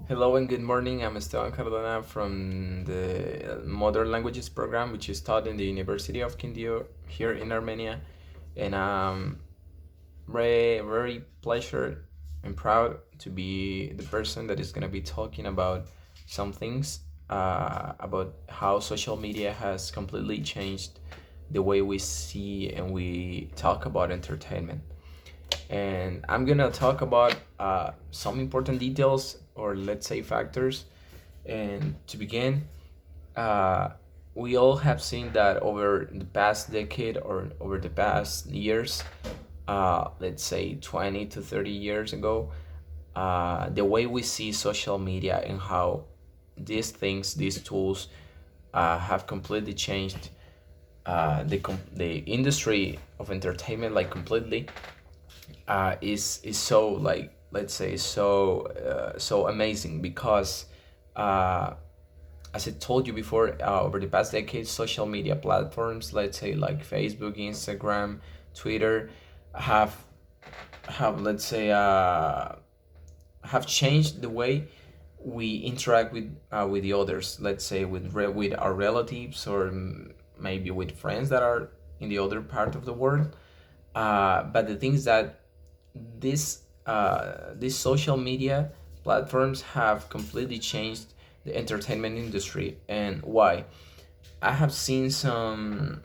Hello and good morning. I'm Esteban Cardona from the Modern Languages program, which is taught in the University of Quindío here in Armenia. And I'm very pleasure and proud to be the person that is going to be talking about some things about how social media has completely changed the way we see and we talk about entertainment. And I'm gonna talk about some important details, or let's say factors. And to begin, uh, we all have seen that over the past decade or over the past years, let's say 20 to 30 years ago, the way we see social media and how these things, these tools, have completely changed the industry of entertainment, like completely, is so, like, let's say, so amazing because uh, as I told you before, over the past decade, social media platforms, let's say like Facebook, Instagram, Twitter, have let's say have changed the way we interact with the others. Let's say with our relatives, or maybe with friends that are in the other part of the world. But the thing is that these social media platforms have completely changed the entertainment industry. And why? I have seen some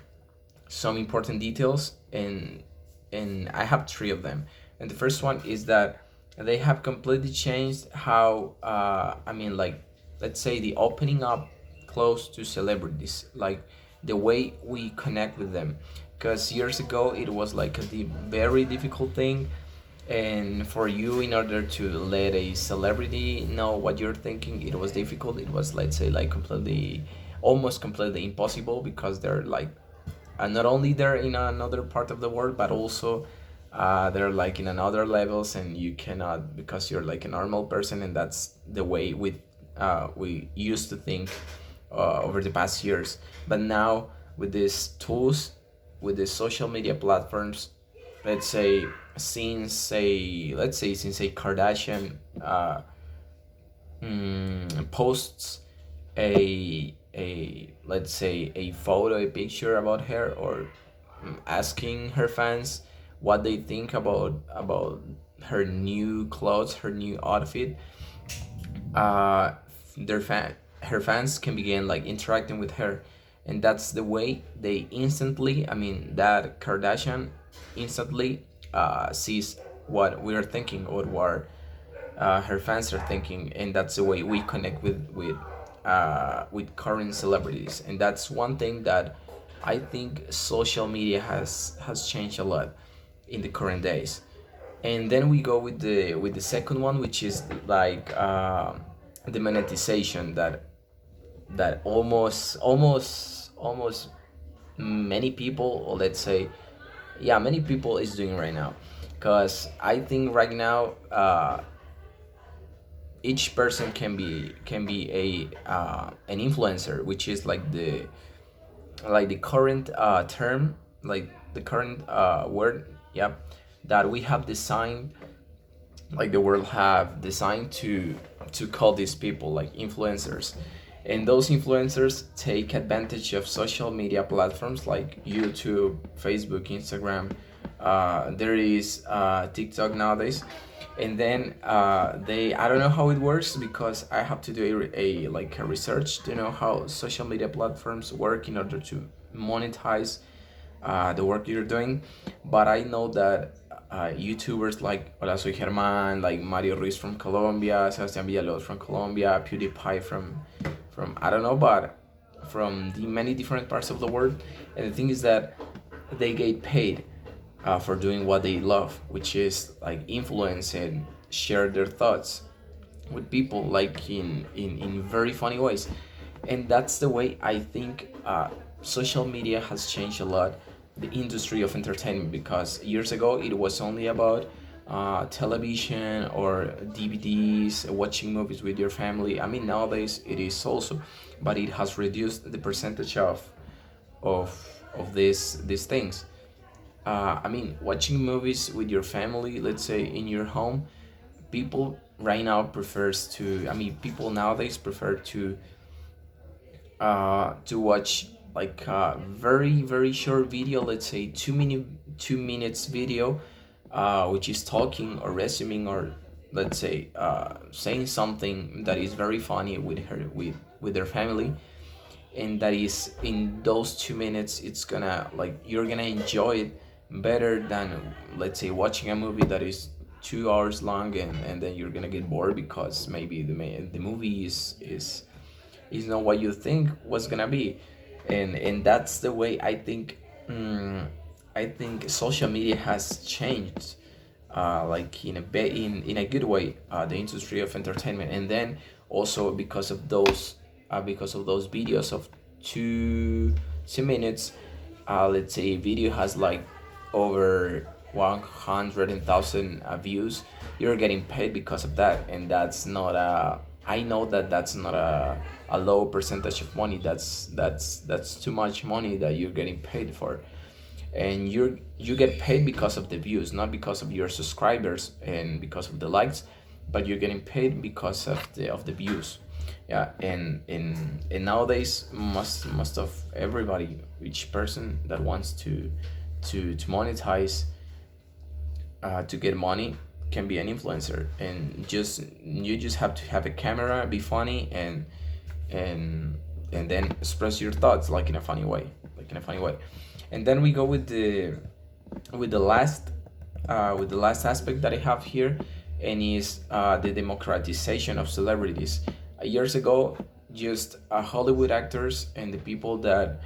important details, and I have three of them. And the first one is that they have completely changed how, I mean, like, let's say the opening up close to celebrities, like the way we connect with them. Because years ago it was like very difficult thing, and for you, in order to let a celebrity know what you're thinking, it was difficult. It was, let's say, like completely, almost completely impossible, because they're like, not only they're in another part of the world, but also they're like in another levels, and you cannot, because you're like a normal person. And that's the way we used to think over the past years. But now, with these tools, with the social media platforms, let's say, since a Kardashian posts a let's say a photo, a picture about her, or asking her fans what they think about her new clothes, her new outfit, uh their fan her fans can begin like interacting with her. And that's the way they instantly, I mean, that Kardashian instantly sees what we're thinking, or what her fans are thinking. And that's the way we connect with current celebrities. And that's one thing that I think social media has changed a lot in the current days. And then we go with the second one, which is like the monetization that almost many people, or let's say, yeah, many people is doing right now. Because I think right now, each person can be a an influencer, which is like the current term, like the current word, yeah, that we have designed, like the world have designed to call these people like influencers. And those influencers take advantage of social media platforms like YouTube, Facebook, Instagram. There is TikTok nowadays. And then they, I don't know how it works, because I have to do like a research to know how social media platforms work in order to monetize the work you're doing. But I know that YouTubers like Hola Soy Germán, like Mario Ruiz from Colombia, Sebastián Villalobos from Colombia, PewDiePie from I don't know, but from the many different parts of the world. And the thing is that they get paid for doing what they love, which is like influence and share their thoughts with people, like in very funny ways. And that's the way I think social media has changed a lot the industry of entertainment. Because years ago it was only about television or DVDs, watching movies with your family. I mean, nowadays it is also, but it has reduced the percentage of these things. I mean, watching movies with your family, let's say in your home, people right now prefers to, I mean, people nowadays prefer to watch like a very very short video, let's say 2 minutes video, which is talking or resuming, or let's say saying something that is very funny with their family, and that is in those 2 minutes. It's gonna, like, you're gonna enjoy it better than, let's say, watching a movie that is 2 hours long, and then you're gonna get bored because maybe the movie is not what you think was gonna be. And that's the way I think. I think social media has changed, like in a good way, the industry of entertainment. And then also because of those videos of 2 minutes, let's say video has like over 100,000 views. You're getting paid because of that, and that's not a, I know that that's not a low percentage of money. That's too much money that you're getting paid for. And you get paid because of the views, not because of your subscribers and because of the likes, but you're getting paid because of the views. Yeah. And nowadays, most of everybody, each person that wants to monetize, to get money, can be an influencer. And just you just have to have a camera, be funny, and and then express your thoughts like in a funny way, and then we go with the last with the last aspect that I have here, and is the democratization of celebrities. Years ago, just Hollywood actors and the people that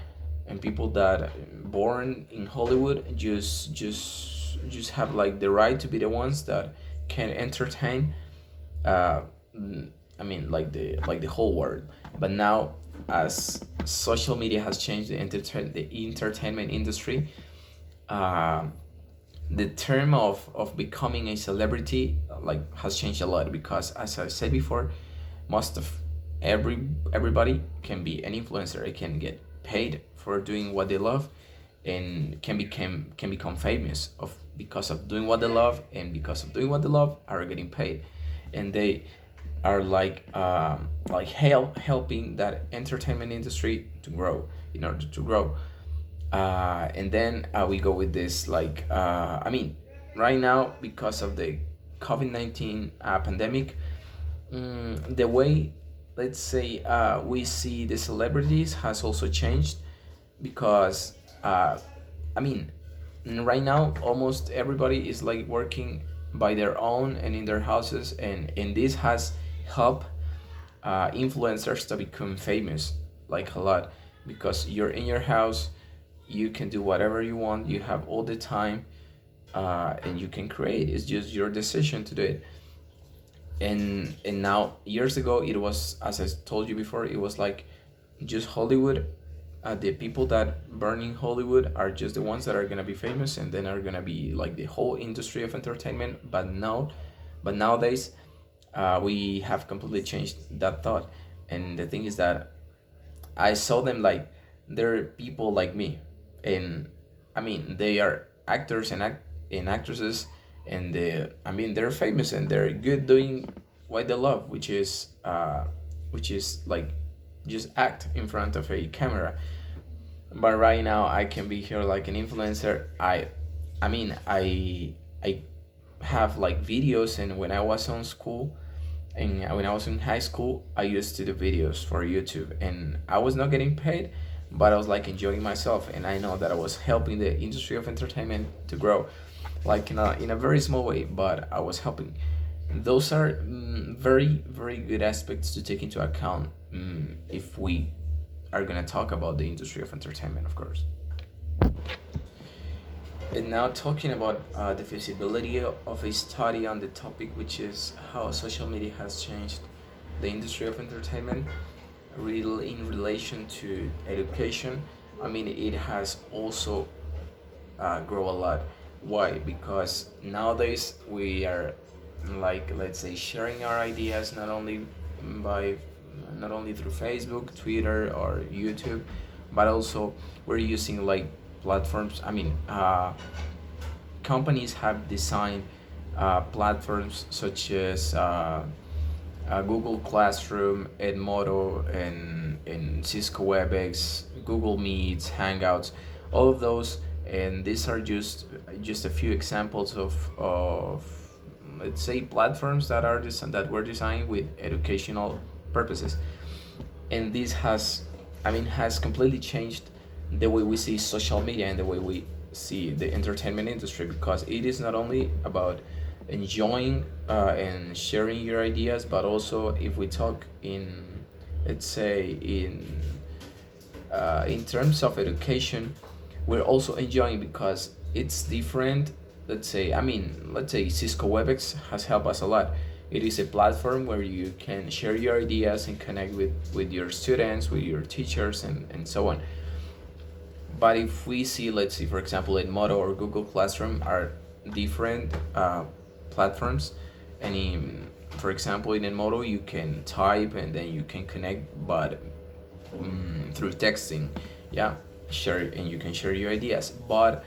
born in Hollywood just have like the right to be the ones that can entertain, uh, I mean, like the whole world. But now, as social media has changed the entertainment industry, uh, the term of becoming a celebrity, like, has changed a lot, because, as I said before, most of everybody can be an influencer. It can get paid for doing what they love, and can become famous of because of doing what they love, and because of doing what they love are getting paid. And they are like helping that entertainment industry to grow, in order to grow. And then we go with this, like, I mean, right now, because of the COVID-19 pandemic, the way, let's say, we see the celebrities has also changed, because I mean, right now almost everybody is like working by their own and in their houses, and this has helped influencers to become famous, like, a lot, because you're in your house, you can do whatever you want, you have all the time, and you can create. It's just your decision to do it. And now, years ago, it was, as I told you before, it was like just Hollywood. The people that burn in Hollywood are just the ones that are gonna be famous, and then are gonna be like the whole industry of entertainment. But now, but nowadays, we have completely changed that thought. And the thing is that I saw them like they're people like me, and I mean, they are actors and actresses, and I mean, they're famous and they're good doing what they love, which is like just act in front of a camera. But right now, I can be here like an influencer. I mean, I have like videos, and when I was on school, and when I was in high school, I used to do videos for YouTube, and I was not getting paid, but I was like enjoying myself, and I know that I was helping the industry of entertainment to grow, like in a very small way, but I was helping. Those are very very good aspects to take into account, if we are gonna talk about the industry of entertainment, of course. And now, talking about the feasibility of a study on the topic, which is how social media has changed the industry of entertainment, real in relation to education. I mean, it has also grow a lot. Why? Because nowadays we are, like, let's say, sharing our ideas by not only through Facebook, Twitter, or YouTube, but also we're using like platforms. I mean, companies have designed platforms such as Google Classroom, Edmodo, and Cisco WebEx, Google Meets, Hangouts, all of those. And these are just a few examples of let's say platforms that were designed with educational purposes. And this has completely changed the way we see social media and the way we see the entertainment industry, because it is not only about enjoying and sharing your ideas, but also if we talk in, let's say, in terms of education, we're also enjoying because it's different. Let's say Cisco WebEx has helped us a lot. It is a platform where you can share your ideas and connect with your students, with your teachers, and so on. But if we see, let's see, for example, Edmodo or Google Classroom are different platforms. And for example, in Edmodo, you can type and then you can connect, but through texting, yeah, share, and you can share your ideas. But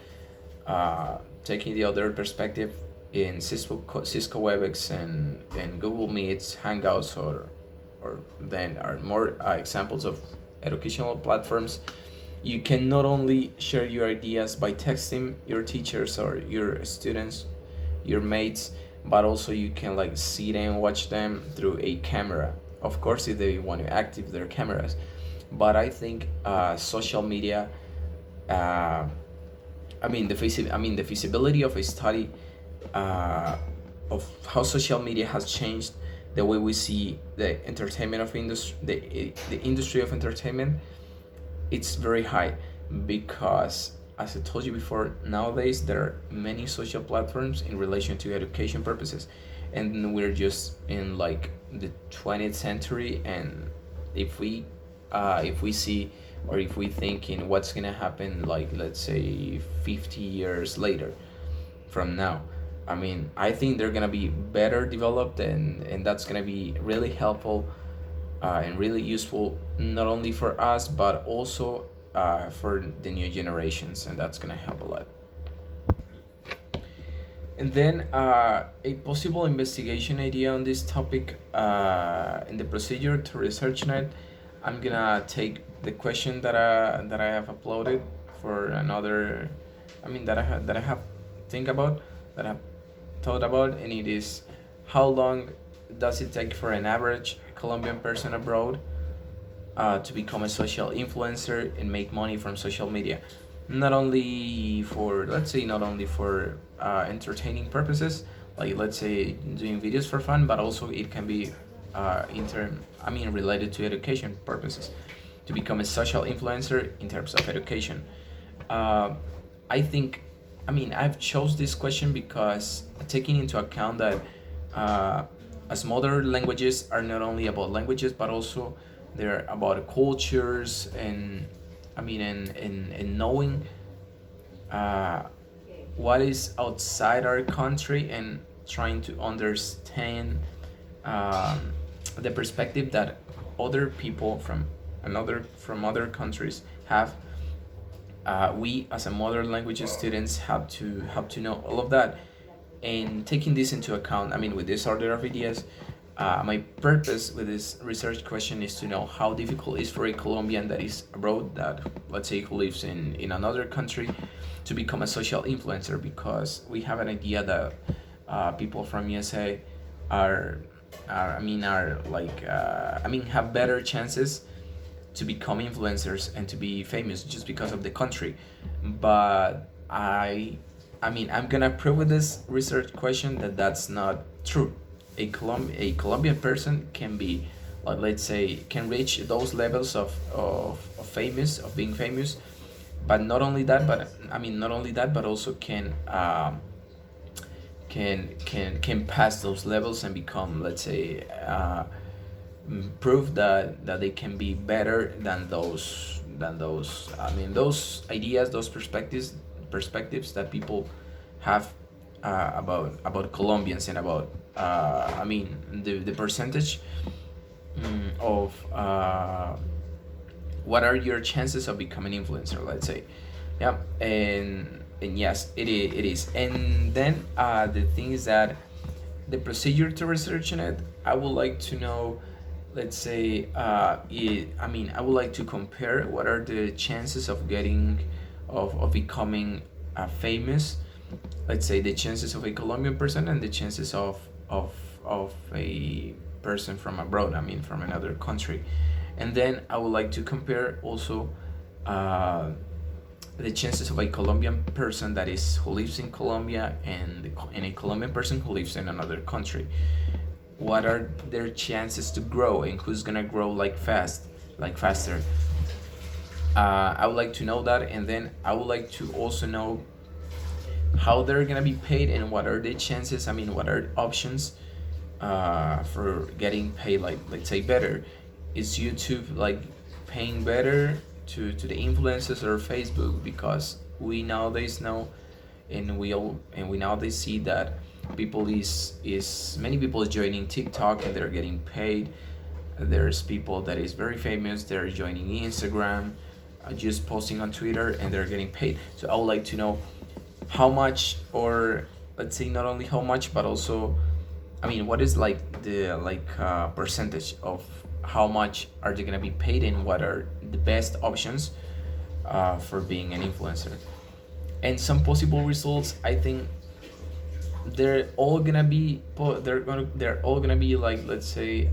taking the other perspective, in Cisco WebEx and Google Meets, Hangouts, or then are more examples of educational platforms. You can not only share your ideas by texting your teachers or your students, your mates, but also you can like see them, watch them through a camera. Of course, if they want to active their cameras. But I think social media, uh, the feasibility of a study of how social media has changed the way we see the entertainment of industry, the industry of entertainment, it's very high, because as I told you before, nowadays there are many social platforms in relation to education purposes, and we're just in like the 20th century. And if we see, or if we think in what's gonna happen, like let's say 50 years later from now, I think they're gonna be better developed, and that's gonna be really helpful and really useful, not only for us but also for the new generations, and that's gonna help a lot. And then a possible investigation idea on this topic, in the procedure to research net, I'm gonna take the question that I have uploaded for another, that I have think about, that I have thought about, and it is: how long does it take for an average Colombian person abroad to become a social influencer and make money from social media? Not only for, let's say, not only for entertaining purposes, like let's say doing videos for fun, but also it can be related to education purposes, to become a social influencer in terms of education. Uh, I think, I've chose this question because taking into account that uh, as modern languages are not only about languages, but also they're about cultures, and and knowing uh, what is outside our country, and trying to understand um, the perspective that other people from other countries have. We as a modern languages students have to know all of that. And taking this into account, with this order of ideas, my purpose with this research question is to know how difficult it is for a Colombian that is abroad, that let's say who lives in another country, to become a social influencer, because we have an idea that people from USA have better chances to become influencers and to be famous just because of the country. But I'm gonna prove with this research question that that's not true. A Colombian person can be, let's say, can reach those levels of famous, of being famous. But not only that, but also can pass those levels and become, let's say, prove that they can be better than those ideas, those perspectives that people have about Colombians, and about the percentage of what are your chances of becoming influencer, let's say. Yeah. And And yes, it is. And then the thing is that the procedure to research on it, I would like to know, let's say, I mean, I would like to compare what are the chances of getting, of becoming famous. Let's say the chances of a Colombian person and the chances of a person from abroad, I mean, from another country. And then I would like to compare also uh, the chances of a Colombian person that is who lives in Colombia and a Colombian person who lives in another country. What are their chances to grow and who's gonna grow like faster? I would like to know that, and then I would like to also know how they're gonna be paid and what are the chances. I mean, what are options for getting paid? Like, let's say, better. Is YouTube like paying better to the influencers or Facebook? Because we nowadays know, and we nowadays see that people is many people is joining TikTok and they're getting paid. There's people that is very famous, they're joining Instagram, just posting on Twitter, and they're getting paid. So I would like to know how much, or let's say not only how much, but also, I mean, what is like the percentage of how much are they gonna be paid, and what are the best options for being an influencer? And some possible results, I think they're all gonna be they're all gonna be like, let's say,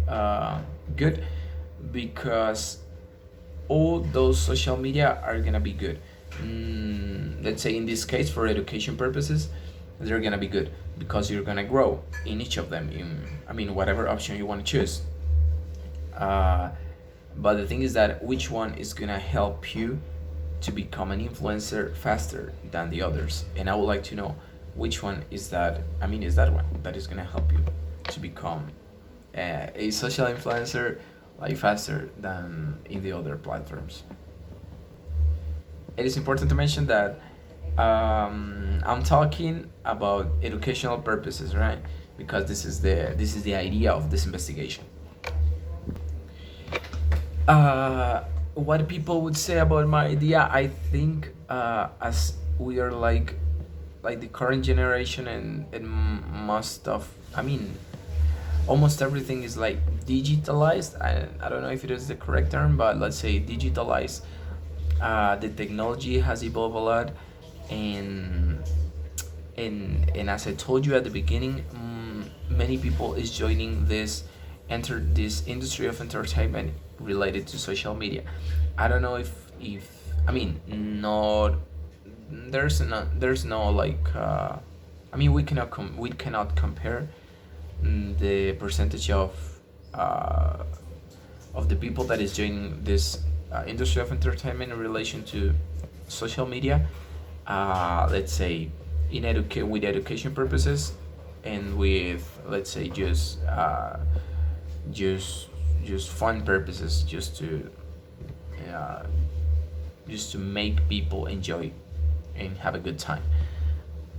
good, because all those social media are gonna be good. Let's say in this case, for education purposes, they're gonna be good because you're gonna grow in each of them, in, I mean, whatever option you want to choose. uh, but the thing is that which one is gonna help you to become an influencer faster than the others? And I would like to know which one is that. I mean, is that one that is gonna help you to become a social influencer like faster than in the other platforms? It is important to mention that I'm talking about educational purposes, right? Because this is the idea of this investigation. Uh, what people would say about my idea, I think, as we are like the current generation, and most of, I mean, almost everything is like digitalized. I don't know if it is the correct term, but let's say digitalized. The technology has evolved a lot, and and as I told you at the beginning, many people is joining enter this industry of entertainment related to social media. I don't know if I mean, not, there's no like, I mean, we cannot compare the percentage uh, of the people that is joining this industry of entertainment in relation to social media. Let's say with education purposes, and with, let's say, just just fun purposes, uh, just to make people enjoy and have a good time.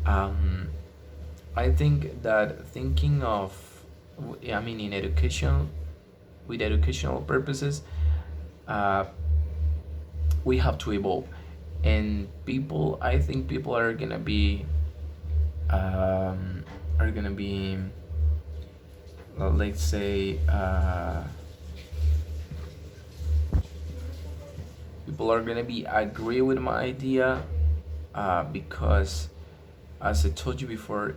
um, I think that thinking of, I mean, in education, with educational purposes, uh, we have to evolve. And people, I think people um, are gonna be, let's say, people are gonna be agree with my idea, because, as I told you before,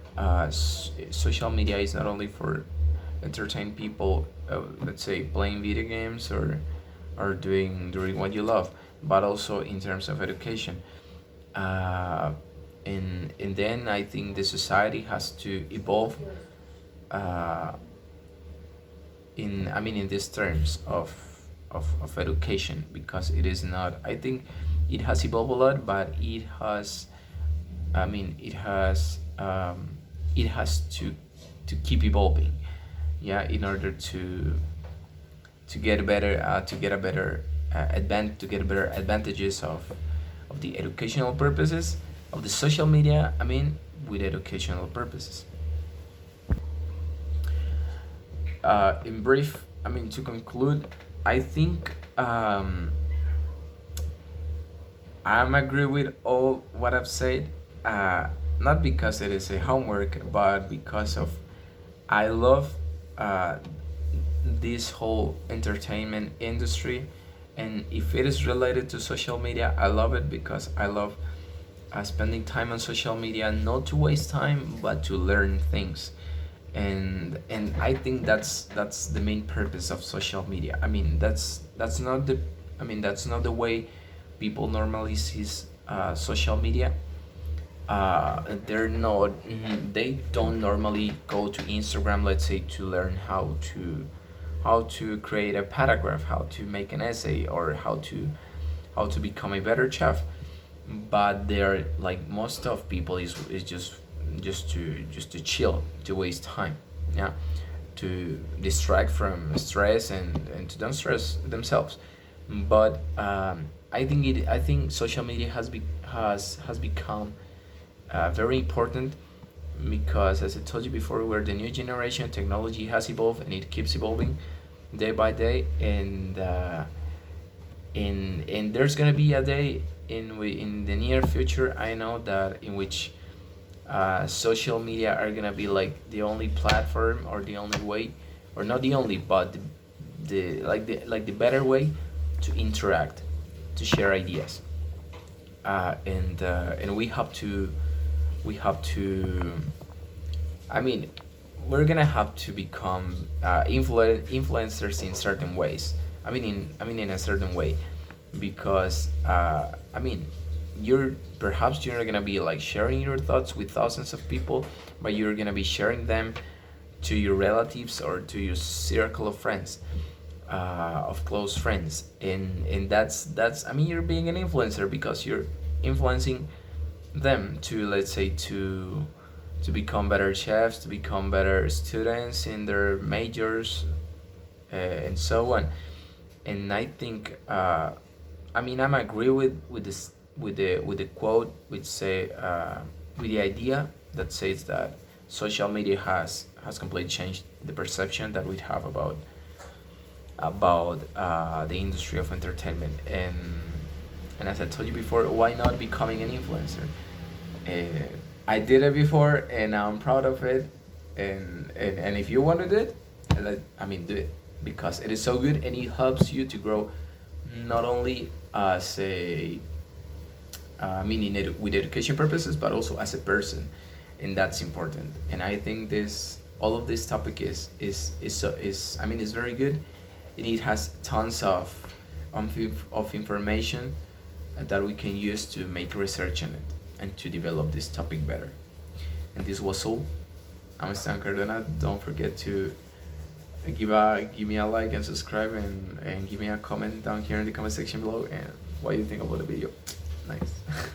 social media is not only for entertain people, let's say playing video games, or doing what you love, but also in terms of education. Uh, and then I think the society has to evolve, uh, in, I mean, in these terms of education, because it is not, I think it has evolved a lot, but it has, I mean, it has to keep evolving, yeah, in order to get better, to get a better to get better advantages of the educational purposes of the social media, I mean, with educational purposes. In brief, I mean, to conclude, I think, I'm agree with all what I've said. uh, not because it is a homework, but because of I love uh, this whole entertainment industry, and if it is related to social media, I love it because I love spending time on social media, not to waste time but to learn things. And I think that's the main purpose of social media. I mean, that's not the that's not the way people normally sees social media. They're not they don't normally go to Instagram, let's say, to learn how to create a paragraph, how to make an essay, or how to become a better chef. But they're like, most of people is just to chill, to waste time, yeah, to distract from stress, and to don't stress themselves. But I think social media has become very important, because as I told you before, we're the new generation. Technology has evolved and it keeps evolving day by day. And there's gonna be a day in the near future, I know, that in which social media are gonna be like the only platform, or the only way, or not the only, but the better way to interact, to share ideas. And we have to I mean, we're gonna have to become influencers in certain ways. In a certain way, because you're perhaps you're not gonna be like sharing your thoughts with thousands of people, but you're gonna be sharing them to your relatives or to your circle of friends, of close friends. And that's you're being an influencer, because you're influencing them to, let's say, to become better chefs, to become better students in their majors, and so on. And I think I'm agree with this, with the quote which say, with the idea that says that social media has completely changed the perception that we have about the industry of entertainment. And as I told you before, why not becoming an influencer? uh, I did it before, and I'm proud of it. And if you want to do it, do it, because it is so good, and it helps you to grow, not only as a with education purposes, but also as a person, and that's important. And I think this all of this topic is very good, and it has tons of information that we can use to make research on it and to develop this topic better. And this was all. I'm Stan Cardona. Don't forget to give me a like and subscribe, and give me a comment down here in the comment section below, and what you think about the video. Nice.